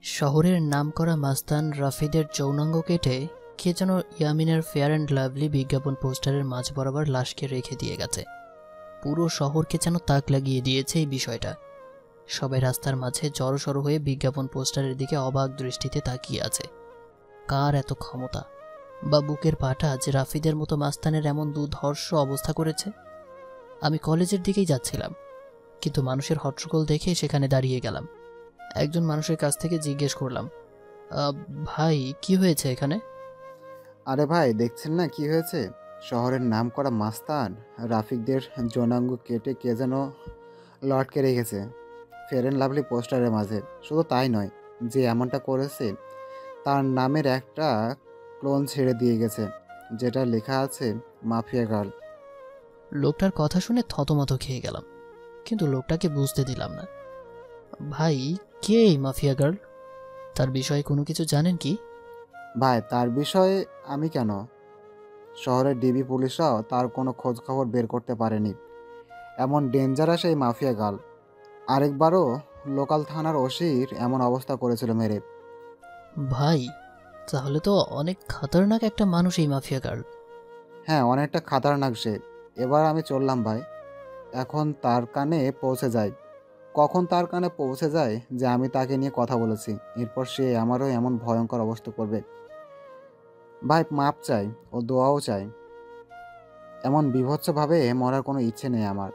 শহরের নামকরা মাস্তান রাফিদের যৌনাঙ্গ কেটে কে যেন ইয়ামিনের ফেয়ার অ্যান্ড লাভলি বিজ্ঞাপন পোস্টারের মাঝ বরাবর লাশকে রেখে দিয়ে গেছে। পুরো শহরকে যেন তাক লাগিয়ে দিয়েছে এই বিষয়টা। সবাই রাস্তার মাঝে জড়সড় হয়ে বিজ্ঞাপন পোস্টারের দিকে অবাক দৃষ্টিতে তাকিয়ে আছে। কার এত ক্ষমতা বা বুকের পাটা যে রাফিদের মতো মাস্তানের এমন দুর্ধর্ষ অবস্থা করেছে? আমি কলেজের দিকেই যাচ্ছিলাম, কিন্তু মানুষের হট্টগোল দেখে সেখানে দাঁড়িয়ে গেলাম। একজন মানুষের কাছ থেকে জিজ্ঞেস করলাম, ভাই কি হয়েছে এখানে? আরে ভাই, দেখছেন না কি হয়েছে? শহরের নামকরা মাস্তান রাফিকদের যৌনাঙ্গ কেটে কে যেন লটকে রেখেছে ফেয়ার অ্যান্ড লাভলি পোস্টারের মাঝে। শুধু তাই নয়, যে এমনটা করেছে তার নামের একটা ক্লোন ছেড়ে দিয়ে গেছে, যেটা লেখা আছে মাফিয়া গার্ল। লোকটার কথা শুনে থতমত খেয়ে গেলাম, কিন্তু লোকটাকে বুঝতে দিলাম না। ভাই, কে এই মাফিয়া গার্ল? তার বিষয়ে কোনো কিছু জানেন কি? ভাই, তার বিষয়ে আমি কেন, শহরের ডিবি পুলিশরাও তার কোনো খোঁজ খবর বের করতে পারেনি। এমন ডেঞ্জারাস এই মাফিয়া গার্ল আরেকবারও লোকাল থানার ওসির এমন অবস্থা করেছিল মেরে। ভাই, তাহলে তো অনেক খতরনাক একটা মানুষ এই মাফিয়া গার্ল। হ্যাঁ, অনেকটা খাতারনাক সে। এবার আমি চললাম ভাই। এখন তার কানে পৌঁছে যায়, কখন তার কানে পৌঁছে যায় যে আমি তাকে নিয়ে কথা বলেছি, এরপর সে আমারও এমন ভয়ঙ্কর অবস্থা করবে। ভাই মাপ চাই, ও দোয়াও চাই। এমন বীভৎসভাবে মরার কোনো ইচ্ছে নেই আমার।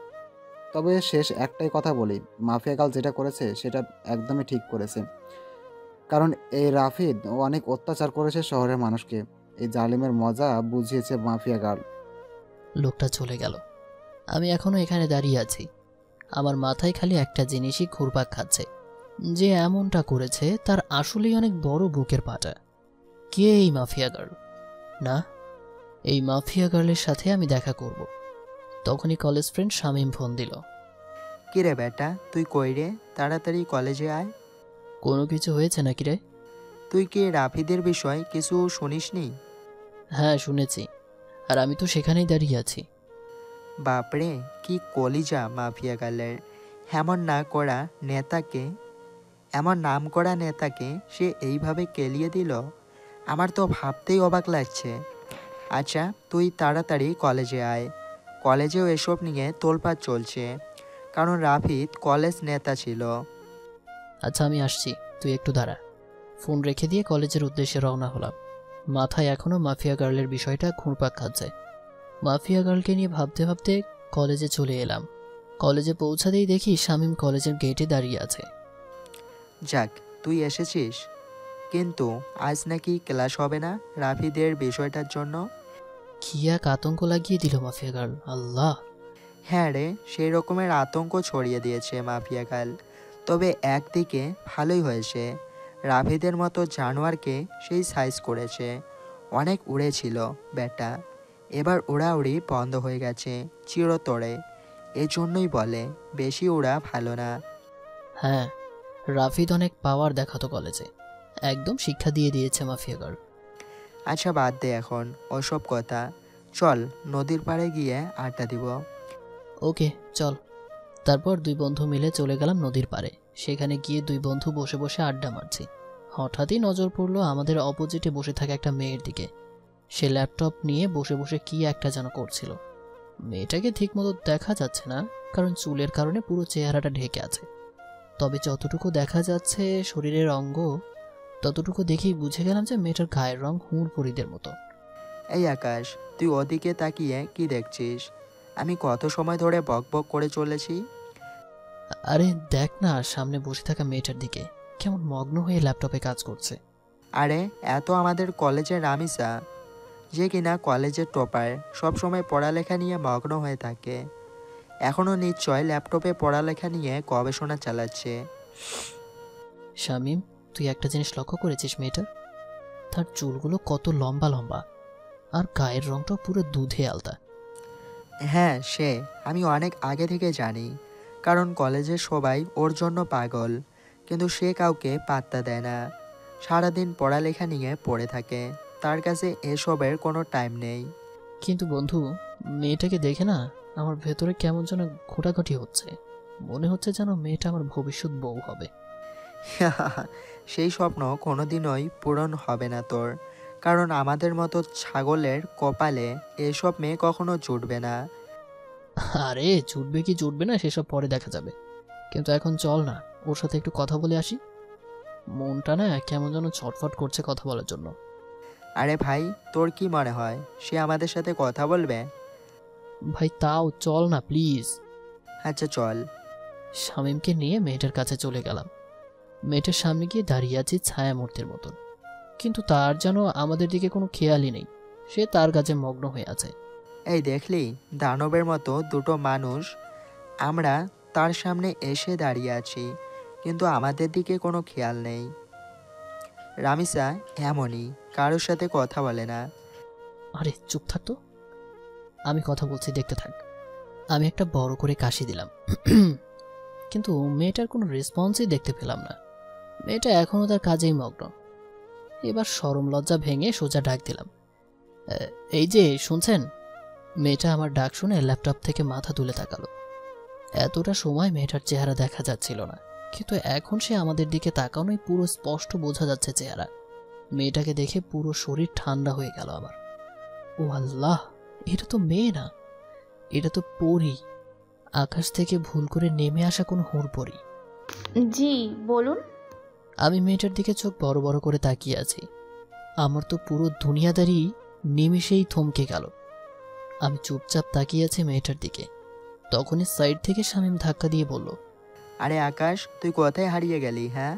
তবে শেষ একটাই কথা বলি, মাফিয়া গার্ল যেটা করেছে সেটা একদমই ঠিক করেছে। কারণ এই রাফিদ ও অনেক অত্যাচার করেছে শহরের মানুষকে। এই জালিমের মজা বুঝিয়েছে মাফিয়া গার্ল। লোকটা চলে গেল। আমি এখনো এখানে দাঁড়িয়ে আছি। আমার মাথায় খালি একটা জিনিসই ঘুরপাক খাচ্ছে, যে এমনটা করেছে তার আসলেই অনেক বড় বুকের পাটা। কে এই মাফিয়া গার্ল? না, এই মাফিয়া গার্লের সাথে আমি দেখা করব। তখনই কলেজ ফ্রেন্ড শামীম ফোন দিল। কিরে বেটা, তুই কই রে? তাড়াতাড়ি কলেজে আয়। কোনো কিছু হয়েছে নাকি রে? তুই কি রাফিদের বিষয় কিছু শুনিসনি? হ্যাঁ, শুনেছি, আর আমি তো সেখানেই দাঁড়িয়ে আছি। বাপরে, কি কলিজা মাফিয়া গালের! এমন না করা নেতাকে, এমন নাম করা নেতাকে সে এইভাবে কেলিয়ে দিল। আমার তো ভাবতেই অবাক লাগছে। আচ্ছা, তুই তাড়াতাড়ি কলেজে আয়। কলেজেও এসব নিয়ে তোলপাড় চলছে, কারণ রাফিদ কলেজ নেতা ছিল। আচ্ছা, আমি আসছি, তুই একটু দাঁড়া। ফোন রেখে দিয়ে কলেজের উদ্দেশ্যে রওনা হলাম। মাথায় এখনও মাফিয়া গার্লের বিষয়টা ঘুরপাক খাচ্ছে। মাফিয়া গার্লকে নিয়ে ভাবতে ভাবতে কলেজে চলে এলাম। কলেজে পৌঁছাতেই দেখি শামীম কলেজের গেটে দাঁড়িয়ে আছে। যাক, তুই এসেছিস। কিন্তু আজ নাকি ক্লাস হবে না রাফিদের বিষয়টার জন্য। কি এক আতঙ্ক লাগিয়ে দিল মাফিয়া গার্ল, আল্লাহ! হ্যাঁ রে, সেই রকমের আতঙ্ক ছড়িয়ে দিয়েছে মাফিয়া গাল। তবে একদিকে ভালোই হয়েছে, রাফিদের মতো জানোয়ারকে সেই সাইজ করেছে। অনেক উড়েছিল বেটা, এবার উড়াউড়ি বন্ধ হয়ে গেছে চিরতরে। এজন্যই বলে বেশি উড়া ভালো না। হ্যাঁ, রাফিদ অনেক পাওয়ার দেখাতো কলেজে। একদম শিক্ষা দিয়ে দিয়েছে মাফিয়া গার্ল। আচ্ছা বাদ দে এখন ওসব কথা। চল নদীর পাড়ে গিয়ে আড্ডা দিব। ওকে, চল। তারপর দুই বন্ধু মিলে চলে গেলাম নদীর পাড়ে। সেখানে গিয়ে দুই বন্ধু বসে বসে আড্ডা মারছি। হঠাৎই নজর পড়লো আমাদের অপোজিটে বসে থাকা একটা মেয়ের দিকে। সে ল্যাপটপ নিয়ে বসে বসে কি একটা যেন করছিল। মেয়েটাকে ঠিকমতো দেখা যাচ্ছে না, কারণ চুলের কারণে পুরো চেহারাটা ঢেকে আছে। তবে যতটুকু দেখা যাচ্ছে শরীরের অঙ্গ, ততটুকু দেখেই বুঝে গেলাম যে মেয়েটার গায়ের রং হুঁড়পড়িদের মতো। এই আকাশ, তুই ওদিকে তাকিয়ে কি দেখছিস? আমি কত সময় ধরে বক বক করে চলেছি। আরে দেখ না, সামনে বসে থাকা মেয়েটার দিকে, কেমন মগ্ন হয়ে ল্যাপটপে কাজ করছে। আরে, এত আমাদের কলেজের রামিসা, যে কিনা কলেজের টপার, সব সময় পড়ালেখা নিয়ে মগ্ন হয়ে থাকে। এখনও নিশ্চয় ল্যাপটপে পড়ালেখা নিয়ে গবেষণা চালাচ্ছে। শামীম, তুই একটা জিনিস লক্ষ্য করেছিস মেয়েটার? তার চুলগুলো কত লম্বা লম্বা, আর গায়ের রংটা পুরো দুধে আলতা। হ্যাঁ, সে আমি অনেক আগে থেকে জানি, কারণ কলেজের সবাই ওর জন্য পাগল। কিন্তু সে কাউকে পাত্তা দেয় না, সারাদিন পড়ালেখা নিয়ে পড়ে থাকে। তার কাছে এসবের কোনো টাইম নেই। কিন্তু বন্ধু, মেয়েটাকে দেখে না আমার ভেতরে কেমন যেন ঘোটাঘুটি হচ্ছে। মনে হচ্ছে যেন মেয়েটা আমার ভবিষ্যৎ বউ হবে। সেই স্বপ্ন কোনোদিনই পূরণ হবে না তোর, কারণ আমাদের মতো ছাগলের কপালে এসব মেয়ে কখনো জুটবে না। আরে জুটবে কি জুটবে না সেসব পরে দেখা যাবে, কিন্তু এখন চল না, ওর সাথে একটু কথা বলে আসি। মনটা না কেমন যেন ছটফট করছে কথা বলার জন্য। আরে ভাই, তোর কি মনে হয় সে আমাদের সাথে কথা বলবে? ভাই তাও চল না প্লিজ। আচ্ছা চল। শামীমকে নিয়ে মেয়েটার কাছে চলে গেলাম। মেয়েটার সামনে গিয়ে দাঁড়িয়ে আছি ছায়ামূর্তির মতন, কিন্তু তার যেন আমাদের দিকে কোনো খেয়ালই নেই, সে তার কাজে মগ্ন হয়ে আছে। এই দেখলি, দানবের মতো দুটো মানুষ আমরা তার সামনে এসে দাঁড়িয়ে আছি, কিন্তু আমাদের দিকে কোনো খেয়াল নেই। রামিসা এমনই, কারোর সাথে কথা বলে না। আরে চুপ থাক তো, আমি কথা বলছি, দেখতে থাক। আমি একটা বড় করে কাশি দিলাম, কিন্তু মেয়েটার কোনো রেসপন্সই দেখতে পেলাম না। মেয়েটা এখনও তার কাজেই মগ্ন। এবার শরম লজ্জা ভেঙে সোজা ডাক দিলাম, এই যে শুনছেন?" মেয়েটা আমার ডাক শুনে ল্যাপটপ থেকে মাথা তুলে তাকালো। এতটা সময় মেয়েটার চেহারা দেখা যাচ্ছিল না, কিন্তু এখন সে আমাদের দিকে তাকানোই পুরো স্পষ্ট বোঝা যাচ্ছে চেহারা। মেয়েটাকে দেখে পুরো শরীর ঠান্ডা হয়ে গেল আমার। ও আল্লাহ, এটা তো মেয়ে না, এটা তো পরী, আকাশ থেকে ভুল করে নেমে আসা কোন হুড়পরি। জি বলুন। আমি মেয়েটার দিকে চোখ বড় বড় করে তাকিয়ে আছি। আমার তো পুরো দুনিয়াদারি নিমেষেই থমকে গেল। আমি চুপচাপ তাকিয়ে আছি মেয়েটার দিকে। তখনই সাইড থেকে শামীম ধাক্কা দিয়ে বলল, আরে আকাশ, তুই কোথায় হারিয়ে গেলি? হ্যাঁ,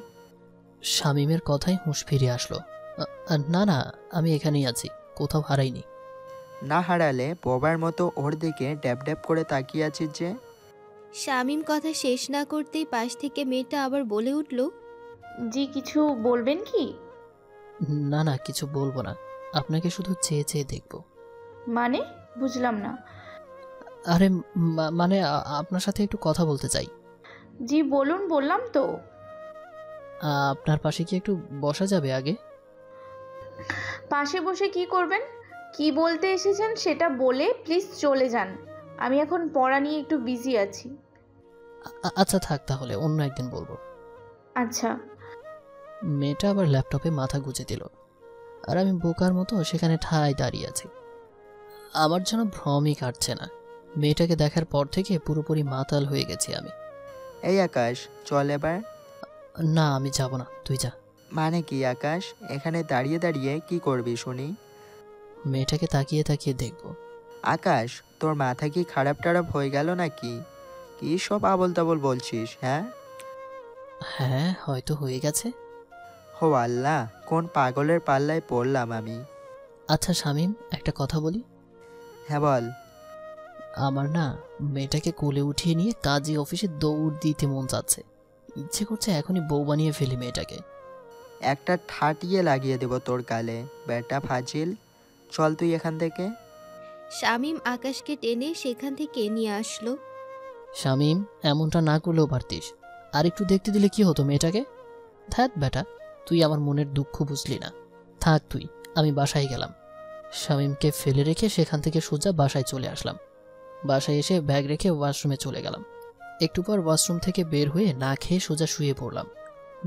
শামীমের কথায় হুঁশ ফিরে আসলো। না না, আমি এখানেই আছি, কোথাও হারাইনি। না হারালে বোবার মতো ওর দিকে ড্যাব ড্যাব করে তাকিয়ে আছিস যে? শামীম কথা শেষ না করতেই পাশ থেকে মেয়েটা আবার বলে উঠল, জি কিছু বলবেন কি? না না, কিছু বলবো না, আপনাকে শুধু চেয়ে চেয়ে দেখব। মানে বুঝলাম না। আরে মানে আপনার সাথে একটু কথা বলতে চাই। জি বলুন, বললাম তো। আপনার পাশে কি একটু বসা যাবে আগে? পাশে বসে কি করবেন? কি বলতে এসেছেন সেটা বলে প্লিজ চলে যান। আমি এখন পড়া নিয়ে একটু বিজি আছি। আচ্ছা থাক, তাহলে অন্য একদিন বলবো। আচ্ছা। মেয়েটা আবার ল্যাপটপে মাথা গুঁজে দিল, আর আমি বোকার মতো সেখানে ঠায় দাঁড়িয়ে আছি। আমার যেন ভ্রমই কাটছে না। মেয়েটাকে দেখার পর থেকে পুরোপুরি মাতাল হয়ে গেছি আমি। এই আকাশ, চল এবার। না আমি যাব না, তুই যা। মানে কি আকাশ, এখানে দাঁড়িয়ে দাঁড়িয়ে কি করবি শুনি? মেয়েটাকে তাকিয়ে তাকিয়ে দেখব। আকাশ, তোর মাথা কি খারাপ টারাপ হয়ে গেল নাকি? কি সব আবল তাবল বলছিস? হ্যাঁ হ্যাঁ, হয়তো হয়ে গেছে। হো আল্লাহ, কোন পাগলের পাল্লায় পড়লাম আমি। আচ্ছা শামীম, একটা কথা বলি। হ্যাঁ বল। আমার না মেয়েটাকে কোলে উঠিয়ে নিয়ে কাজী অফিসে দৌড় দিতে মন চাচ্ছে। ইচ্ছে করছে এখনই বউ বানিয়ে ফেলি মেয়েটাকে। একটা ঠাটিয়ে লাগিয়ে দেব তোর গালে, বেটা ফাজিল। চল তুই এখান থেকে। শামীম আকাশকে টেনে সেখান থেকে নিয়ে আসলো। শামীম, এমনটা না করলেও পারতিস, আর একটু দেখতে দিলে কি হতো মেয়েটাকে। ধ্যাত বেটা, তুই আমার মনের দুঃখ বুঝলি না। থাক তুই, আমি বাসায় গেলাম। শামীমকে ফেলে রেখে সেখান থেকে সোজা বাসায় চলে আসলাম। বাসায় এসে ব্যাগ রেখে ওয়াশরুমে চলে গেলাম। একটু পর ওয়াশরুম থেকে বের হয়ে না খেয়ে সোজা শুয়ে পড়লাম।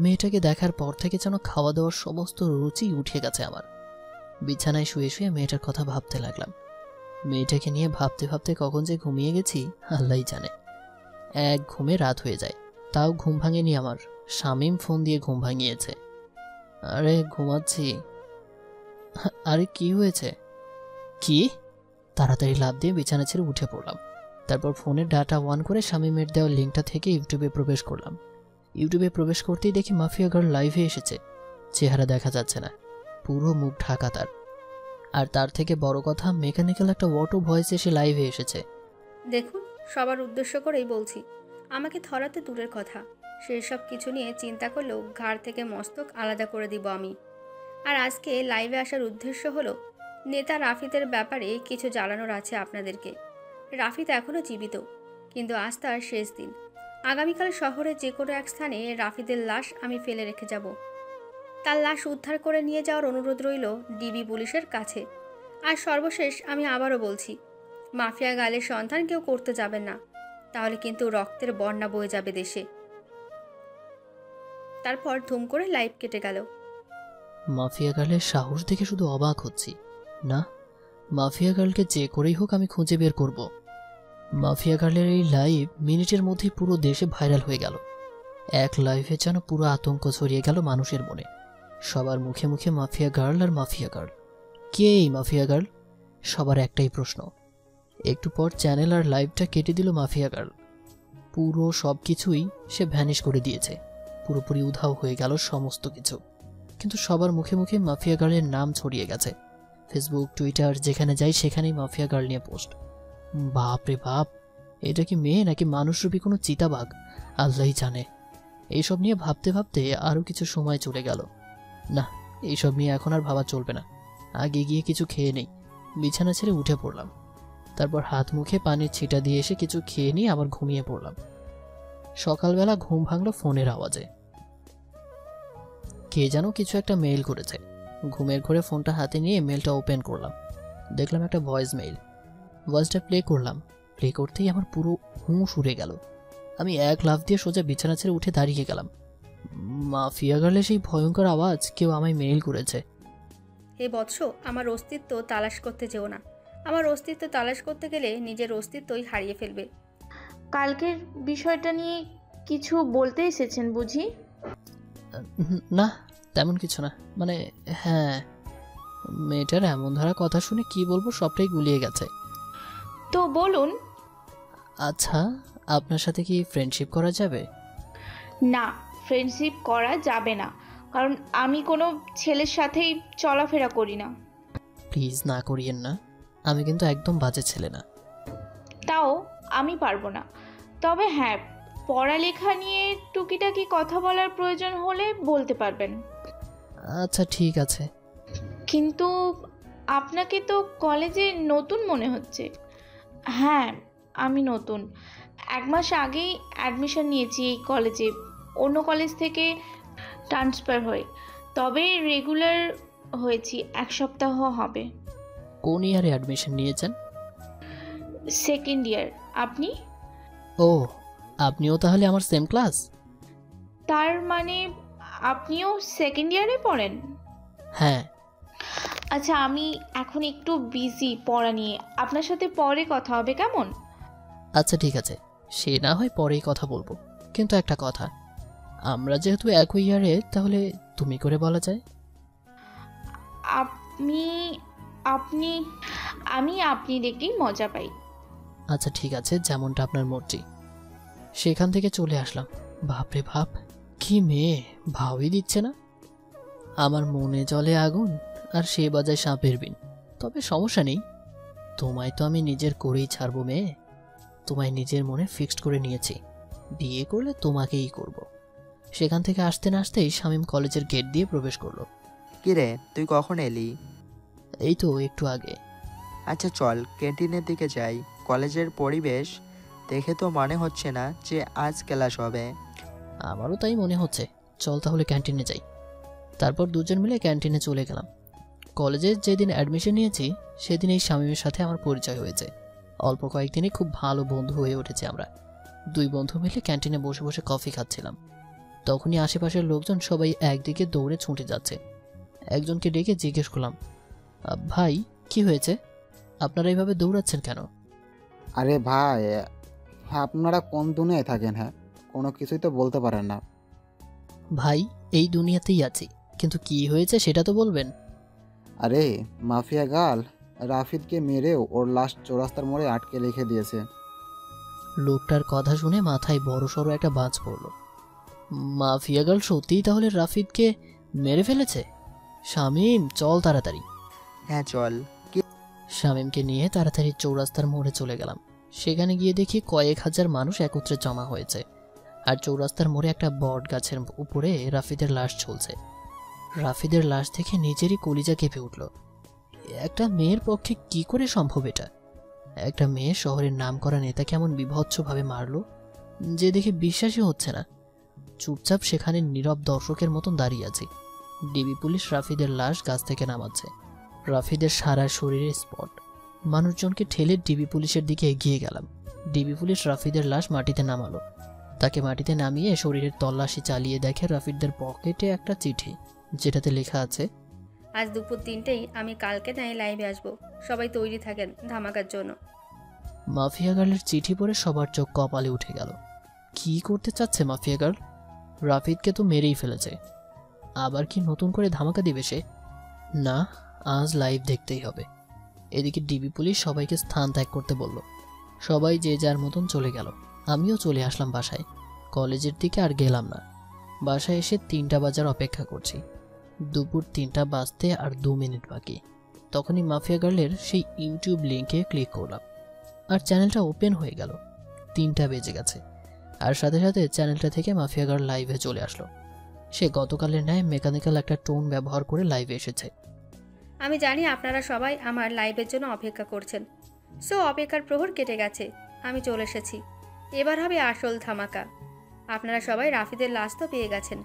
মেয়েটাকে দেখার পর থেকে যেন খাওয়া দাওয়ার সমস্ত রুচি উঠে গেছে আমার। বিছানায় শুয়ে শুয়ে মেয়েটার কথা ভাবতে লাগলাম। মেয়েটাকে নিয়ে ভাবতে ভাবতে কখন যে ঘুমিয়ে গেছি আল্লাহই জানে। এক ঘুমে রাত হয়ে যায়, তাও ঘুম ভাঙেনি আমার। শামীম ফোন দিয়ে ঘুম ভাঙিয়েছে। আরে ঘুমাচ্ছি। আরে কি হয়েছে? কি? তাড়াতাড়ি লাফ দিয়ে বিছানা ছেড়ে উঠে পড়লাম। তারপর ফোনের ডাটা অন করে শামীমের দেওয়া লিঙ্কটা থেকে ইউটিউবে প্রবেশ করলাম। ইউটিউবে প্রবেশ করতেই দেখি মাফিয়া গার্ল লাইভে এসেছে। চেহারা দেখা যাচ্ছে না, পুরো মুখ ঢাকা তার। আর তার থেকে বড় কথা, মেকানিক্যাল একটা অটো ভয়েস এসে লাইভে এসেছে। দেখুন, সবার উদ্দেশ্য করেই বলছি, আমাকে ধরাতে দূরের কথা, সেসব কিছু নিয়ে চিন্তা করলেও ঘাড় থেকে মস্তক আলাদা করে দিব আমি। আর আজকে লাইভে আসার উদ্দেশ্য হলো নেতা রাফিদের ব্যাপারে কিছু জানানোর আছে আপনাদেরকে। রাফিদ এখনও জীবিত, কিন্তু আজ তার শেষ দিন। আগামীকাল শহরে যে কোনো এক স্থানে রাফিদের লাশ আমি ফেলে রেখে যাব। তার লাশ উদ্ধার করে নিয়ে যাওয়ার অনুরোধ রইল ডিবি পুলিশের কাছে। আর সর্বশেষ আমি আবারও বলছি, মাফিয়া গালের সন্ধান কেউ করতে যাবেন না, তাহলে কিন্তু রক্তের বন্যা বয়ে যাবে দেশে। তারপর ধুম করে লাইভ কেটে গেল। মাফিয়া গার্লের সাহস দেখে শুধু অবাক হচ্ছি। না, মাফিয়া গার্লকে যে করেই হোক আমি খুঁজে বের করব। মাফিয়া গার্লের এই লাইভ মিনিটের মধ্যেই পুরো দেশে ভাইরাল হয়ে গেল। এক লাইভে যেন পুরো আতঙ্ক ছড়িয়ে গেল মানুষের মনে। সবার মুখে মুখে মাফিয়া গার্ল আর মাফিয়া গার্ল। কে এই মাফিয়া গার্ল? সবার একটাই প্রশ্ন। একটু পর চ্যানেল আর লাইভটা কেটে দিল মাফিয়া গার্ল। পুরো সব কিছুই সে ভ্যানিশ করে দিয়েছে। পুরোপুরি উধাও হয়ে গেল সমস্ত কিছু। কিন্তু সবার মুখে মুখে মাফিয়া গার্লের নাম ছড়িয়ে গেছে। ফেসবুক, টুইটার, যেখানে যাই সেখানেই মাফিয়া গার্ল নিয়ে পোস্ট। বাপ রে বাপ, এটা কি মেয়ে নাকি মানুষরূপী কোনো চিতাবাঘ? আল্লাহই জানে। এইসব নিয়ে ভাবতে ভাবতে আরও কিছু সময় চলে গেল। না, এইসব নিয়ে এখন আর ভাবা চলবে না। আগে গিয়ে কিছু খেয়ে নেই। বিছানা ছেড়ে উঠে পড়লাম। তারপর হাত মুখে পানির ছিটা দিয়ে এসে কিছু খেয়ে নিয়ে আবার ঘুমিয়ে পড়লাম। সকালবেলা ঘুম ভাঙলো ফোনের আওয়াজে। কে যেন কিছু একটা মেইল করেছে। ঘুমের ঘরে ফোনটা হাতে নিয়ে মেইলটা ওপেন করলাম। দেখলাম একটা ভয়েস মেইল। ভয়েসটা প্লে করলাম। প্লে করতেই আমার পুরো হুঁশ উড়ে গেল। আমি এক লাফ দিয়ে সোজা বিছানা ছেড়ে উঠে দাঁড়িয়ে গেলাম। মাফিয়া গার্লের সেই ভয়ঙ্কর আওয়াজ। কেউ আমায় মেইল করেছে। হে বৎস, আমার অস্তিত্ব তালাশ করতে যেও না। আমার অস্তিত্ব তালাশ করতে গেলে নিজের অস্তিত্বই হারিয়ে ফেলবে। কালকের বিষয়টা নিয়ে কিছু বলতে এসেছেন বুঝি? না, তেমন কিছু না। মানে হ্যাঁ, মেয়েটার এমন ধরা কথা শুনে কি বলবো সবটাই গুলিয়ে গেছে। তো বলুন। আচ্ছা, আপনার সাথে কি ফ্রেন্ডশিপ করা যাবে? না, ফ্রেন্ডশিপ করা যাবে না, কারণ আমি কোনো ছেলের সাথেই চলাফেরা করি না। প্লিজ না করিয়েন না। আমি কিন্তু একদম বাজে ছেলে না। তাও আমি পারবো না। তবে হ্যাঁ, পড়ালেখা নিয়ে টুকিটাকি কথা বলার প্রয়োজন হলে বলতে পারবেন। আচ্ছা ঠিক আছে। কিন্তু আপনাকে তো কলেজে নতুন মনে হচ্ছে। হ্যাঁ, আমি নতুন। 1 মাস আগেই অ্যাডমিশন নিয়েছি এই কলেজে, অন্য কলেজ থেকে ট্রান্সফার হয়ে। তবে রেগুলার হয়েছি 1 সপ্তাহ হবে। কোন ইয়ারে অ্যাডমিশন নিয়েছেন? 2nd ইয়ার। আপনি? ও, আপনিও তাহলে আমার সেম ক্লাস? তার মানে আপনিও 2nd ইয়ারে পড়েন? হ্যাঁ। আচ্ছা, আমি এখন একটু বিজি পড়া নিয়ে। আপনার সাথে পরে কথা হবে, কেমন? আচ্ছা ঠিক আছে, সে না হয় পরেই কথা বলবো। কিন্তু একটা কথা, আমরা যেহেতু একই ইয়ারে, তাহলে তুমি করে বলা যায়। আপনি আপনি আমি আপনি দেখেই মজা পাই। আচ্ছা ঠিক আছে, যেমনটা আপনার মর্জি। সেখান থেকে চলে আসলাম। বাপরে বাপ, কি মেয়ে, ভাবই দিচ্ছে না। আমার মনে জ্বলে আগুন আর সে বাজায় সাপের বিন। তবে সমস্যা নেই, তোমায় তো আমি নিজের করেই ছাড়বো মেয়ে। তোমায় নিজের মনে ফিক্সড করে নিয়েছি, বিয়ে করলে তোমাকেই করব। সেখান থেকে আসতে না আসতেই শামীম কলেজের গেট দিয়ে প্রবেশ করলো। কিরে, তুই কখন এলি? এই তো একটু আগে। আচ্ছা চল ক্যান্টিনের দিকে যাই। কলেজের পরিবেশ দেখে তো মনে হচ্ছে না যে আজ ক্লাস হবে। আমারও তাই মনে হচ্ছে। চল তাহলে ক্যান্টিনে যাই। তারপর দুজন মিলে ক্যান্টিনে চলে গেলাম। কলেজে যেদিন অ্যাডমিশন নিয়েছি সেদিন এই শামীমের সাথে আমার পরিচয় হয়েছে। অল্প কয়েকদিনে খুব ভালো বন্ধু হয়ে উঠেছে আমরা। 2 বন্ধু মিলে ক্যান্টিনে বসে বসে কফি খাচ্ছিলাম। তখনই আশেপাশের লোকজন সবাই একদিকে দৌড়ে ছুটে যাচ্ছে। একজনকে ডেকে জিজ্ঞেস করলাম, ভাই কি হয়েছে, আপনারা এইভাবে দৌড়াচ্ছেন কেন? আরে ভাই, আপনারা কোন দুনিয়ায় থাকেন? হ্যাঁ, কোনো কিছুই তো বলতে পারেন না। ভাই, এই দুনিয়াতেই আছি, কিন্তু কি হয়েছে সেটা তো বলবেন। আরে মাফিয়া গার্ল রাফিদকে মেরেও ওর লাশ চৌরাস্তার মোড়ে আটকে রেখে দিয়েছে। লোকটার কথা শুনে মাথায় বড়সড় একটা বাজ পড়ল। মাফিয়া গার্ল সত্যিই তাহলে রাফিদকে মেরে ফেলেছে? শামীম, চল তাড়াতাড়ি। হ্যাঁ চল। শামীমকে নিয়ে তাড়াতাড়ি চৌরাস্তার মোড়ে চলে গেলাম। সেখানে গিয়ে দেখি কয়েক হাজার মানুষ একত্রে জমা হয়েছে, আর চৌরাস্তার মোড়ে একটা বট গাছের উপরে রাফিদের লাশ ঝুলছে। রাফিদের লাশ দেখে নিজেরই কলিজা কেঁপে উঠল। একটা মেয়ের পক্ষে কি করে সম্ভব এটা? একটা মেয়ে শহরের নামকরা নেতা কেমন বিভৎসভাবে মারল যে দেখে বিশ্বাসই হচ্ছে না। চুপচাপ সেখানে নীরব দর্শকের মতন দাঁড়িয়ে আছি। ডিবি পুলিশ রাফিদের লাশ গাছ থেকে নামাচ্ছে। রাফিদের সারা শরীরে স্পট। মানুষজনকে ঠেলে ডিবি পুলিশের দিকে এগিয়ে গেলাম। ডিবি পুলিশ রাফিদের লাশ মাটিতে নামালো। তাকে মাটিতে নামিয়ে শরীরের তল্লাশি চালিয়ে দেখে রাফিদদের পকেটে একটা চিঠি, যেটাতে লেখা আছে, আজ দুপুর 3টেই আমি কালকে নাই লাইভে আসবো, সবাই তৈরি থাকেন ধামাকার জন্য। মাফিয়া গার্লের চিঠি পড়ে সবার চোখ কপালে উঠে গেল। কি করতে চাচ্ছে মাফিয়া গার্ল? রাফিদকে তো মেরেই ফেলেছে, আবার কি নতুন করে ধামাকা দিবে সে? না, আজ লাইভ দেখতেই হবে। এদিকে ডিবি পুলিশ সবাইকে স্থান ত্যাগ করতে বলল। সবাই যে যার মতন চলে গেল। আমিও চলে আসলাম বাসায়। কলেজের দিকে আর গেলাম না। বাসায় এসে 3টা বাজার অপেক্ষা করছি। দুপুর 3টা বাজতে আর 2 মিনিট বাকি। তখনই মাফিয়া গার্লের সেই ইউটিউব লিঙ্কে ক্লিক করলাম, আর চ্যানেলটা ওপেন হয়ে গেল। 3টা বেজে গেছে, আর সাথে সাথে চ্যানেলটা থেকে মাফিয়া গার্ল লাইভে চলে আসলো। সে গতকালের ন্যায় মেকানিক্যাল একটা টোন ব্যবহার করে লাইভে এসেছে। আমি জানি আপনারা সবাই আমার লাইভের জন্য অপেক্ষা করছেন, সো অপেক্ষার প্রহর কেটে গেছে, আমি চলে এসেছি। এবার হবে আসল ধামাকা। আপনারা সবাই রাফিদের লাশ তো পেয়ে গেছেন,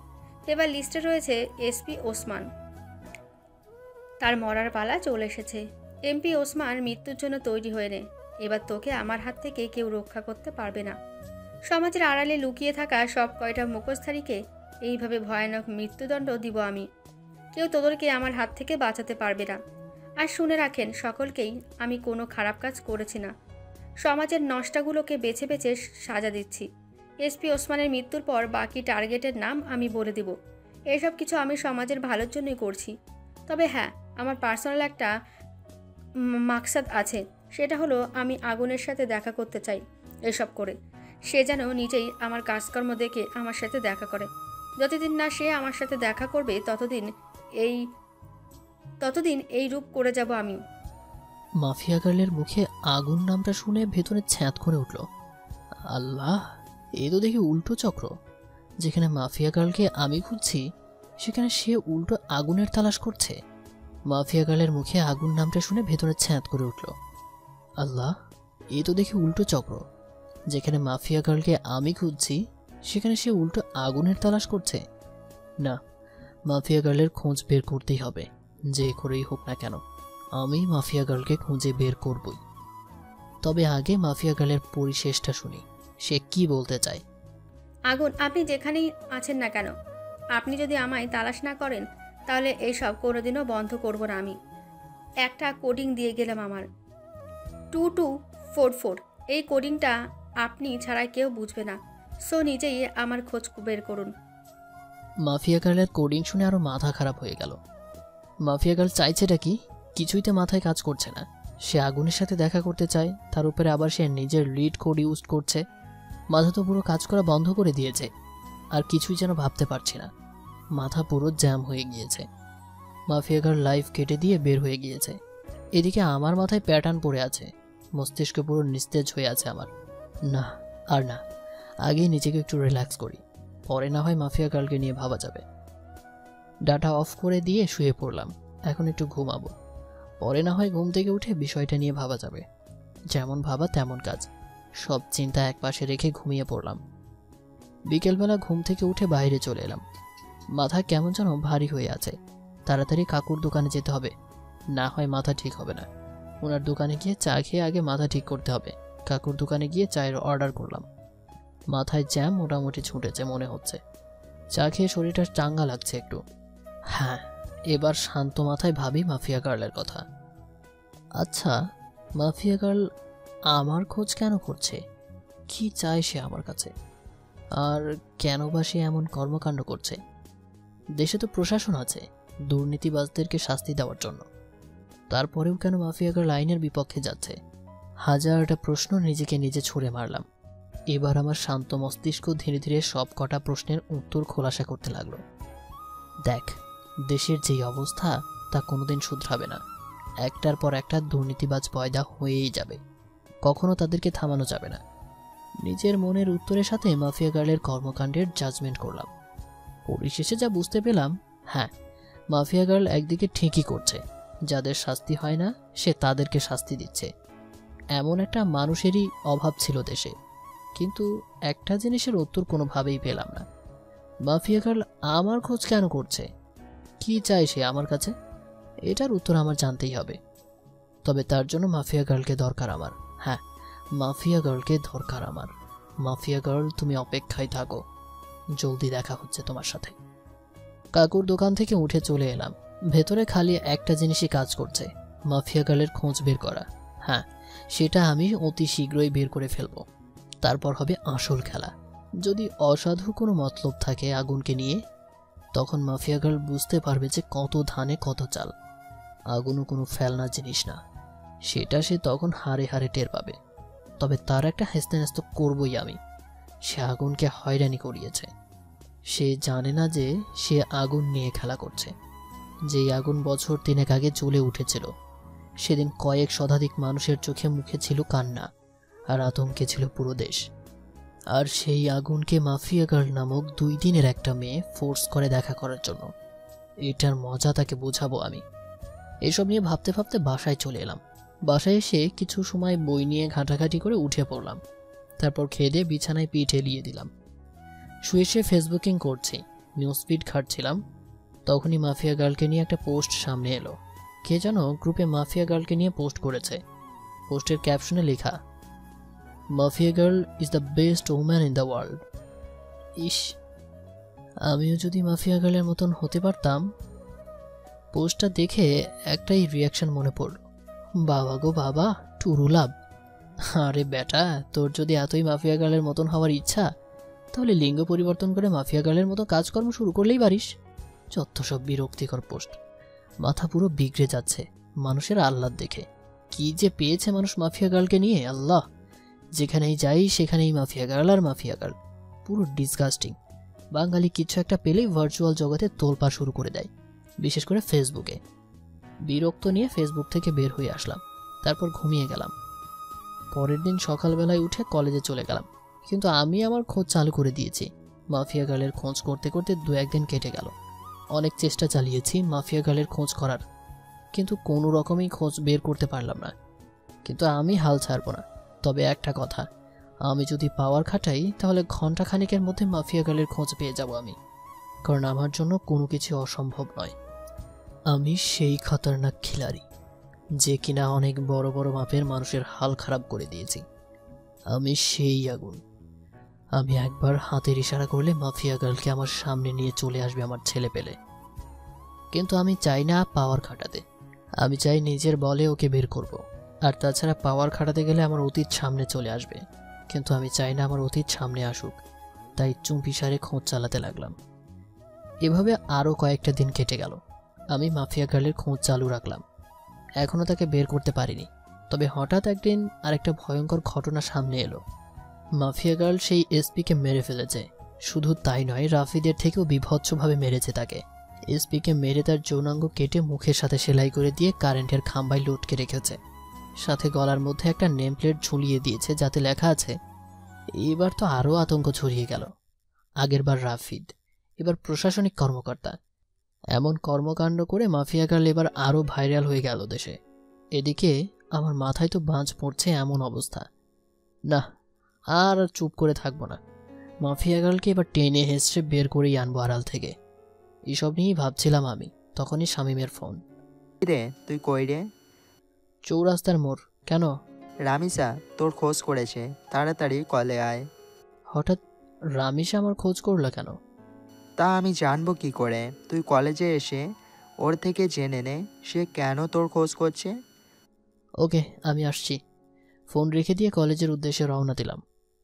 এবার লিস্টে রয়েছে এসপি ওসমান। তার মরার পালা চলে এসেছে। এমপি ওসমান মৃত্যুর জন্য তৈরি হয়ে নে। এবার তোকে আমার হাত থেকে কেউ রক্ষা করতে পারবে না। সমাজের আড়ালে লুকিয়ে থাকা সব কয়টা মুখোশধারীকে এইভাবে ভয়ানক মৃত্যুদণ্ড দিব আমি। কেউ তোদেরকে আমার হাত থেকে বাঁচাতে পারবে না। আর শুনে রাখেন সকলকেই, আমি কোনো খারাপ কাজ করেছি না। সমাজের নষ্টাগুলোকে বেছে বেছে সাজা দিচ্ছি। এসপি ওসমানের মৃত্যুর পর বাকি টার্গেটের নাম আমি বলে দিব। এসব কিছু আমি সমাজের ভালোর জন্যই করছি। তবে হ্যাঁ, আমার পার্সোনাল একটা মাকসাদ আছে, সেটা হলো আমি আগুনের সাথে দেখা করতে চাই। এসব করে সে যেন নিজেই আমার কাজকর্ম দেখে আমার সাথে দেখা করে। যতদিন না সে আমার সাথে দেখা করবে ততদিন এই রূপ করে যাব আমি। মাফিয়া গার্লের মুখে আগুন নামটা শুনে ভেতরে ছ্যাঁত করে উঠল। আল্লাহ, এ তো দেখি উল্টো চক্র। যেখানে মাফিয়া গার্লকে আমি খুঁজছি, সেখানে সে উল্টো আগুনের তালাশ করছে। মাফিয়া গার্লের মুখে আগুন নামটা শুনে ভেতরে ছ্যাঁত করে উঠল। আল্লাহ, এ তো দেখি উল্টো চক্র। যেখানে মাফিয়া গার্লকে আমি খুঁজছি, সেখানে সে উল্টো আগুনের তালাশ করছে। না, মাফিয়া গার্লের খোঁজ বের করতেই হবে, যে করেই হোক না কেন। আমি মাফিয়া গার্লকে খুঁজে বের করবই। তবে আগে মাফিয়া গার্লের পরিশেষটা শুনি, সে কি বলতে চায়। আগুন, আপনি যেখানেই আছেন না কেন, আপনি যদি আমায় তালাশ না করেন, তাহলে এইসব কোনোদিনও বন্ধ করব না আমি। একটা কোডিং দিয়ে গেলাম আমার 2244। এই কোডিংটা আপনি ছাড়া কেউ বুঝবে না, সো নিজেই আমার খোঁজ বের করুন। মাফিয়া গার্লের কোডিং শুনে আরো মাথা খারাপ হয়ে গেল। মাফিয়া গার্ল চাইছেটা কি? কিছুইতে মাথায় কাজ করছে না। সে আগুনের সাথে দেখা করতে চায়, তার উপরে আবার সে নিজের লিড কোড ইউজ করছে। মাথা তো পুরো কাজ করা বন্ধ করে দিয়েছে, আর কিছুই যেন ভাবতে পারছি না। মাথা পুরো জ্যাম হয়ে গিয়েছে। মাফিয়া গার্ল লাইভ কেটে দিয়ে বের হয়ে গিয়েছে। এদিকে আমার মাথায় প্যাটার্ন পড়ে আছে, মস্তিষ্ক পুরো নিস্তেজ হয়ে আছে আমার। না, আর না, আগেই নিজেকে একটু রিল্যাক্স করি, পরে না হয় মাফিয়া গার্লকে নিয়ে ভাবা যাবে। ডাটা অফ করে দিয়ে শুয়ে পড়লাম। এখন একটু ঘুমাবো, পরে না হয় ঘুম থেকে উঠে বিষয়টা নিয়ে ভাবা যাবে। যেমন ভাবা তেমন কাজ, সব চিন্তা একপাশে রেখে ঘুমিয়ে পড়লাম। বিকেলবেলা ঘুম থেকে উঠে বাইরে চলে এলাম। মাথা কেমন যেন ভারী হয়ে আছে। তাড়াতাড়ি কাকুর দোকানে যেতে হবে, না হয় মাথা ঠিক হবে না। ওনার দোকানে গিয়ে চা খেয়ে আগে মাথা ঠিক করতে হবে। কাকুর দোকানে গিয়ে চায়ের অর্ডার করলাম। মাথায় জ্যাম মোটামুটি ছুটেছে মনে হচ্ছে। চা খেয়ে শরীরটা চাঙ্গা লাগছে একটু। হ্যাঁ, এবার শান্ত মাথায় ভাবি মাফিয়া গার্লের কথা। আচ্ছা, মাফিয়া গার্ল আমার খোঁজ কেন করছে? কি চায় সে আমার কাছে? আর কেন বা সে এমন কর্মকাণ্ড করছে? দেশে তো প্রশাসন আছে দুর্নীতিবাজদেরকে শাস্তি দেওয়ার জন্য, তারপরেও কেন মাফিয়া গার্ল আইনের বিপক্ষে যাচ্ছে? হাজারটা প্রশ্ন নিজেকে নিজে ছুঁড়ে মারলাম। এবার আমার শান্ত মস্তিষ্ক ধীরে ধীরে সব কটা প্রশ্নের উত্তর খোলাসা করতে লাগলো। দেখ, দেশের যেই অবস্থা তা কোনোদিন শুধরাবে না। একটার পর একটা দুর্নীতিবাজ পয়দা হয়েই যাবে, কখনো তাদেরকে থামানো যাবে না। নিজের মনের উত্তরের সাথে মাফিয়া গার্লের কর্মকাণ্ডের জাজমেন্ট করলাম। পরিশেষে যা বুঝতে পেলাম, হ্যাঁ, মাফিয়া গার্ল একদিকে ঠিকই করছে। যাদের শাস্তি হয় না সে তাদেরকে শাস্তি দিচ্ছে। এমন একটা মানুষেরই অভাব ছিল দেশে, কিন্তু একটা জিনিসের উত্তর কোনোভাবেই পেলাম না। মাফিয়া গার্ল আমার খোঁজ কেন করছে? কি চাই সে আমার কাছে? এটার উত্তর আমার জানতেই হবে। তবে তার জন্য মাফিয়া গার্লকে দরকার আমার। হ্যাঁ, মাফিয়া গার্লকে দরকার আমার। মাফিয়া গার্ল, তুমি অপেক্ষায় থাকো, জলদি দেখা হচ্ছে তোমার সাথে। কাকুর দোকান থেকে উঠে চলে এলাম। ভেতরে খালি একটা জিনিসই কাজ করছে, মাফিয়া গার্লের খোঁজ বের করা। হ্যাঁ, সেটা আমি অতি শীঘ্রই বের করে ফেলবো। তারপর হবে আসল খেলা। যদি অসাধু কোনো মতলব থাকে আগুনকে নিয়ে, তখন মাফিয়া গার্ল বুঝতে পারবে যে কত ধানে কত চাল। আগুনও কোনো ফেলনা জিনিস না, সেটা সে তখন হারে হারে টের পাবে। তবে তার একটা হেস্তে করবই আমি। সে আগুনকে হয়রানি করিয়েছে। সে জানে না যে সে আগুন নিয়ে খেলা করছে। যেই আগুন বছর 3 আগে জ্বলে উঠেছিল, সেদিন কয়েক শতাধিক মানুষের চোখে মুখে ছিল কান্না, আর আতঙ্কে ছিল পুরো দেশ। আর সেই আগুনকে মাফিয়া গার্ল নামক 2 দিনের একটা মেয়ে ফোর্স করে দেখা করার জন্য। এটার মজা তাকে বোঝাবো আমি। এসব নিয়ে ভাবতে ভাবতে বাসায় চলে এলাম। বাসায় এসে কিছু সময় বই নিয়ে ঘাটাঘাটি করে উঠে পড়লাম। তারপর খেয়ে দিয়ে বিছানায় পিঠ এলিয়ে দিলাম। শুয়ে শুয়ে ফেসবুকিং করছি, নিউজ ফিড ঘাটছিলাম। তখনই মাফিয়া গার্লকে নিয়ে একটা পোস্ট সামনে এলো। কে যেন গ্রুপে মাফিয়া গার্লকে নিয়ে পোস্ট করেছে। পোস্টের ক্যাপশনে লেখা, mafia girl is the best woman in the world. ইস, আমিও যদি মাফিয়া গার্লের মতন হতে পারতাম। পোস্টটা দেখে একটাই রিয়াকশন মনে পড়ল, বাবা গো বাবা, টুরু লাভ। আরে বেটা, তোর যদি এতই মাফিয়া গার্লের মতন হওয়ার ইচ্ছা, তাহলে লিঙ্গ পরিবর্তন করে মাফিয়া গার্লের মতো কাজকর্ম শুরু করলেই পারিস। যত সব বিরক্তিকর পোস্ট। মাথা পুরো বিগড়ে যাচ্ছে মানুষের আহ্লাদ দেখে। কি যে পেয়েছে মানুষ মাফিয়া গার্লকে নিয়ে, আল্লাহ! যেখানেই যাই সেখানেই মাফিয়া গার্ল আর মাফিয়া গার্ল। পুরো ডিসগাস্টিং। বাঙালি কিছু একটা পেলেই ভার্চুয়াল জগতে তোলপাড় শুরু করে দেয়, বিশেষ করে ফেসবুকে। বিরক্ত নিয়ে ফেসবুক থেকে বের হয়ে আসলাম। তারপর ঘুমিয়ে গেলাম। পরের দিন সকালবেলায় উঠে কলেজে চলে গেলাম। কিন্তু আমি আমার খোঁজ চালু করে দিয়েছি। মাফিয়া গার্লের খোঁজ করতে করতে 2-1 দিন কেটে গেল। অনেক চেষ্টা চালিয়েছি মাফিয়া গার্লের খোঁজ করার, কিন্তু কোনো রকমেই খোঁজ বের করতে পারলাম না। কিন্তু আমি হাল ছাড়ব না। তবে একটা কথা, আমি যদি পাওয়ার খাটাই তাহলে ঘন্টা খানেকের মধ্যে মাফিয়া গার্লের খোঁজ পেয়ে যাব আমি। কারণ আমার জন্য কোনো কিছু অসম্ভব নয়। আমি সেই খতরনাক খিলাড়ি যে কিনা অনেক বড় বড় মাপের মানুষের হাল খারাপ করে দিয়েছি। আমি সেই আগুন। আমি একবার হাতের ইশারা করলে মাফিয়া গার্লকে আমার সামনে নিয়ে চলে আসবে আমার ছেলে পেলে। কিন্তু আমি চাই না পাওয়ার খাটাতে। আমি চাই নিজের বলে ওকে বের করব। আর তাছাড়া পাওয়ার খাটাতে গেলে আমার অতীত সামনে চলে আসবে। কিন্তু আমি চাই না আমার অতীত সামনে আসুক। তাই চুম্পিসারে খোঁজ চালাতে লাগলাম। এভাবে আরও কয়েকটা দিন কেটে গেল। আমি মাফিয়া গার্লের খোঁজ চালু রাখলাম। এখনও তাকে বের করতে পারিনি। তবে হঠাৎ একদিন আরেকটা ভয়ঙ্কর ঘটনা সামনে এলো। মাফিয়া গার্ল সেই এসপিকে মেরে ফেলেছে। শুধু তাই নয়, রাফিদের থেকেও বিভৎসভাবে মেরেছে তাকে। এসপিকে মেরে তার যৌনাঙ্গ কেটে মুখের সাথে সেলাই করে দিয়ে কারেন্টের খাম্বায় লটকে রেখেছে। সাথে গলার মধ্যে একটা নেম প্লেট ঝুলিয়ে দিয়েছে, যাতে লেখা আছে। এবার তো আরও আতঙ্ক ছড়িয়ে গেল। আগেরবার রাফিদ, এবার প্রশাসনিক কর্মকর্তা। এমন কর্মকাণ্ড করে মাফিয়া গার্ল এবার আরও ভাইরাল হয়ে গেল দেশে। এদিকে আমার মাথায় তো বাজ পড়ছে এমন অবস্থা। না, আর চুপ করে থাকবো না। মাফিয়া গার্লকে এবার টেনে হেসড়ে বের করেই আনবো আড়াল থেকে। এসব নিয়েই ভাবছিলাম আমি। তখনই শামীমের ফোন। রে, তুই কই রে? চৌরাস্তার মোড়। কেন? রামিসা তোর খোঁজ করেছে, তাড়াতাড়ি কলে আয়। হঠাৎ রামিসা আমার খোঁজ করলো কেন? তা আমি জানবো কি করে? তুই কলেজে এসে ওর থেকে জেনে নে সে কেন তোর খোঁজ করছে। ওকে, আমি আসছি। ফোন রেখে দিয়ে কলেজের উদ্দেশ্যে রওনা দিলাম।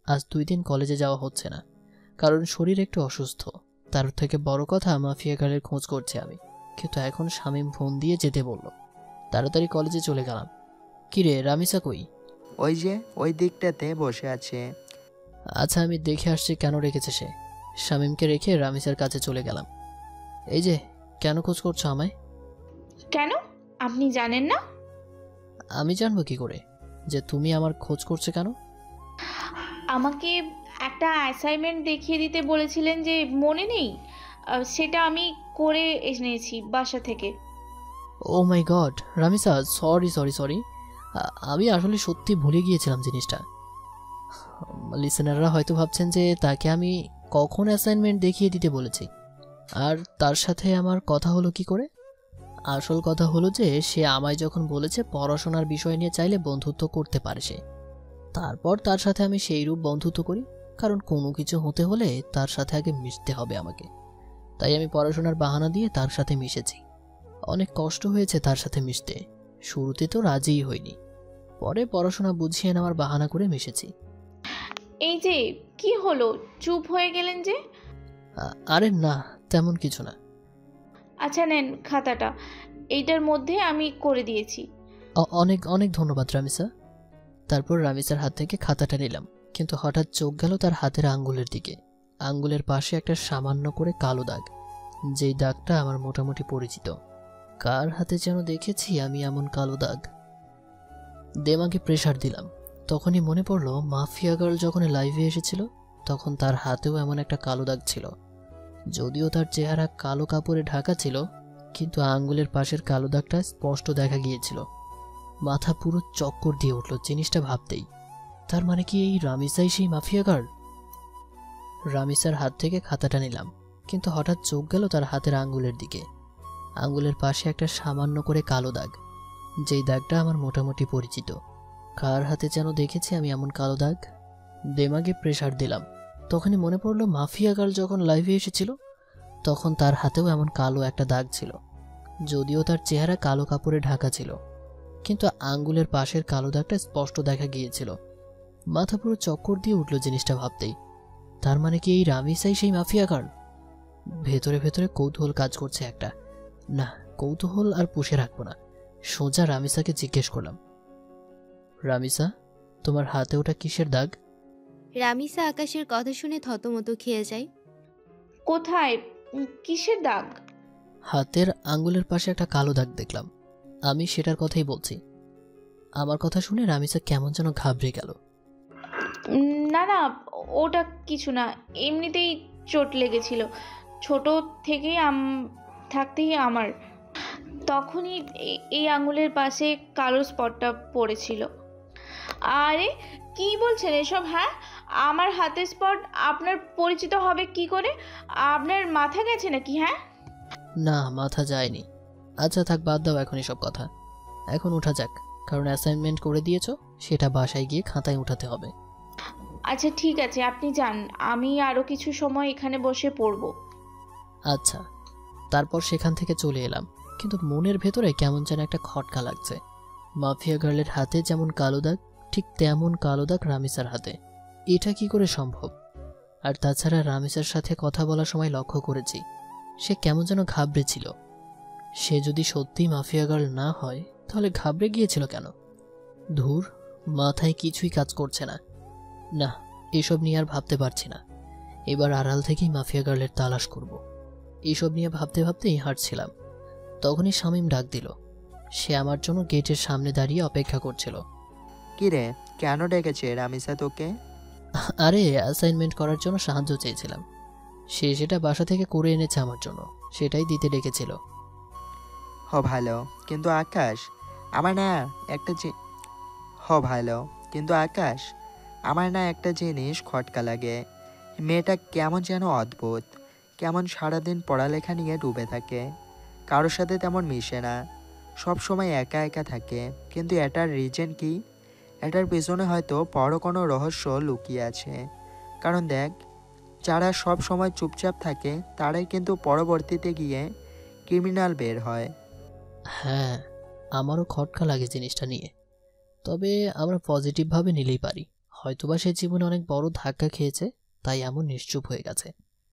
আজ 2 দিন কলেজে যাওয়া হচ্ছে না, কারণ শরীর একটু অসুস্থ। তার থেকে বড় কথা, মাফিয়া গার্লের খোঁজ করছি আমি। কিন্তু এখন শামীম ফোন দিয়ে যেতে বলল। তাড়াতাড়ি কলেজে চলে গেলাম। কিরে, রামিসা কই? ওই যে ওই দিকটাতে বসে আছে। আচ্ছা, আমি দেখে আসছি কেন রেখেছে সে। শামীমকে রেখে রামিসার কাছে চলে গেলাম। এই যে, কেন খোঁজ করছো আমায়? কেন, আপনি জানেন না? আমি জানবো কি করে যে তুমি আমার খোঁজ করছো কেন? আমাকে একটা অ্যাসাইনমেন্ট দেখিয়ে দিতে বলেছিলেন যে, মনে নেই? সেটা আমি করে এনেছি বাসা থেকে। ও মাই গড, রামিসা, সরি। আমি আসলে সত্যি ভুলে গিয়েছিলাম জিনিসটা। লিসেনাররা হয়তো ভাবছেন যে তাকে আমি কখন অ্যাসাইনমেন্ট দেখিয়ে দিতে বলেছি, আর তার সাথে আমার কথা হলো কি করে। আসল কথা হলো যে সে আমায় যখন বলেছে পড়াশোনার বিষয় নিয়ে চাইলে বন্ধুত্ব করতে পারে সে, তারপর তার সাথে আমি সেই রূপ বন্ধুত্ব করি। কারণ কোনো কিছু হতে হলে তার সাথে আগে মিশতে হবে আমাকে। তাই আমি পড়াশোনার বাহানা দিয়ে তার সাথে মিশেছি। অনেক কষ্ট হয়েছে তার সাথে মিশতে, শুরুতে তো রাজিই হইনি, পরে পড়াশোনা বুঝিয়ে নেওয়ার বাহানা করে মিশেছি। এই যে কি হলো, চুপ হয়ে গেলেন যে? আরে না, তেমন কিছু না। আচ্ছা নেন খাতাটা, এইটার মধ্যে আমি করে দিয়েছি। অনেক অনেক ধন্যবাদ রামিসা। তারপর রামিসার হাত থেকে খাতাটা নিলাম, কিন্তু হঠাৎ চোখ গেল তার হাতের আঙ্গুলের দিকে। আঙ্গুলের পাশে একটা সামান্য করে কালো দাগ, যেই দাগটা আমার মোটামুটি পরিচিত। কার হাতে যেন দেখেছি আমি এমন কালো দাগ। দেমাগে প্রেশার দিলাম, তখনই মনে পড়লো মাফিয়া গার্ল যখন লাইভে এসেছিল তখন তার হাতেও এমন একটা কালো দাগ ছিল। যদিও তার চেহারা কালো কাপড়ে ঢাকা ছিল, কিন্তু আঙ্গুলের পাশের কালো দাগটা স্পষ্ট দেখা গিয়েছিল। মাথা পুরো চক্কর দিয়ে উঠল জিনিসটা ভাবতেই। তার মানে কি এই রামিসাই সেই মাফিয়া গার্ল? রামিসার হাত থেকে খাতাটা নিলাম, কিন্তু হঠাৎ চোখ গেল তার হাতের আঙ্গুলের দিকে। আঙ্গুলের পাশে একটা সামান্য করে কালো দাগ, যেই দাগটা আমার মোটামুটি পরিচিত। কার হাতে যেন দেখেছি আমি এমন কালো দাগ। দেমাগে প্রেশার দিলাম, তখনই মনে পড়লো মাফিয়া গার্ল যখন লাইভে এসেছিল তখন তার হাতেও এমন কালো একটা দাগ ছিল। যদিও তার চেহারা কালো কাপড়ে ঢাকা ছিল, কিন্তু আঙ্গুলের পাশের কালো দাগটা স্পষ্ট দেখা গিয়েছিল। মাথা পুরো চক্কর দিয়ে উঠল জিনিসটা ভাবতেই। তার মানে কি এই রামিসাই সেই মাফিয়া গার্ল? ভেতরে ভেতরে কৌতূহল কাজ করছে একটা। না, কৌতূহল আর পুষে রাখবো না, সোজা রামিসাকে জিজ্ঞেস করলাম, রামিসা, তোমার হাতে ওটা কিসের দাগ? রামিসা আকাশের কথা শুনে থতমত খেয়ে যায়। কোথায়? কিসের দাগ? হাতের আঙ্গুলের পাশে একটা কালো দাগ দেখলাম। আমি সেটার কথাই বলছি। আমার কথা শুনে রামিসা কেমন যেন ঘাবড়ে গেল। না না, ওটা কিছু না, এমনিতেই চোট লেগেছিল ছোট থেকেই থাকতেই আমার। তখনই এই আঙুলের পাশে কালো স্পটটা পড়েছিল। আরে কি বলছেন এসব? হ্যাঁ, আমার হাতের স্পট আপনার পরিচিত হবে কি করে? আপনার মাথা গেছে নাকি? হ্যাঁ না, মাথা যায়নি। আচ্ছা থাক, বাদ দাও এখন এসব কথা। এখন উঠা যাক, কারণ অ্যাসাইনমেন্ট করে দিয়েছো, সেটা বাসায় গিয়ে খাতায় উঠাতে হবে। আচ্ছা ঠিক আছে, আপনি যান, আমি আরও কিছু সময় এখানে বসে পড়ব। আচ্ছা। তারপর সেখান থেকে চলে এলাম, কিন্তু মনের ভেতরে কেমন যেন একটা খটকা লাগছে। মাফিয়া গার্লের হাতে যেমন কালো দাগ, ঠিক তেমন কালো দাগ রামিসার হাতে। এটা কি করে সম্ভব? আর তাছাড়া রামিসার সাথে কথা বলার সময় লক্ষ্য করেছি সে কেমন যেন ঘাবড়ে ছিল। সে যদি সত্যি মাফিয়া গার্ল না হয় তাহলে ঘাবড়ে গিয়েছিল কেন? ধুর, মাথায় কিছুই কাজ করছে না। না, এসব নিয়ে আর ভাবতে পারছি না। এবার আড়াল থেকেই মাফিয়া গার্লের তালাশ করব। এইসব নিয়ে ভাবতে ভাবতেই হাঁটছিলাম, তখনই শামীম ডাক দিল। সে আমার জন্য গেটের সামনে দাঁড়িয়ে অপেক্ষা করছিল। কিরে, কেন ডেকেছে রামিসা তোকে? আরে অ্যাসাইনমেন্ট করার জন্য সাহায্য চেয়েছিলাম, সে সেটা বাসা থেকে করে এনেছে আমার জন্য, সেটাই দিতে ডেকেছিল। ভালো, কিন্তু আকাশ আমার না একটা ভালো, কিন্তু আকাশ আমার না একটা জিনিস খটকা লাগে। মেয়েটা কেমন যেন অদ্ভুত, কেমন সারাদিন পড়ালেখা নিয়ে ডুবে থাকে, কারোর সাথে তেমন মিশে না, সব সময় একা একা থাকে। কিন্তু এটার রিজন কি? এটার পেছনে হয়তো বড় কোনো রহস্য লুকিয়ে আছে। কারণ দেখ, যারা সব সময় চুপচাপ থাকে তারাই কিন্তু পরবর্তীতে গিয়ে ক্রিমিনাল বের হয়। হ্যাঁ, আমারও খটকা লাগে জিনিসটা নিয়ে, তবে আমরা পজিটিভভাবে নিলেই পারি। হয়তোবা সে জীবনে অনেক বড় ধাক্কা খেয়েছে, তাই এমন নিশ্চুপ হয়ে গেছে।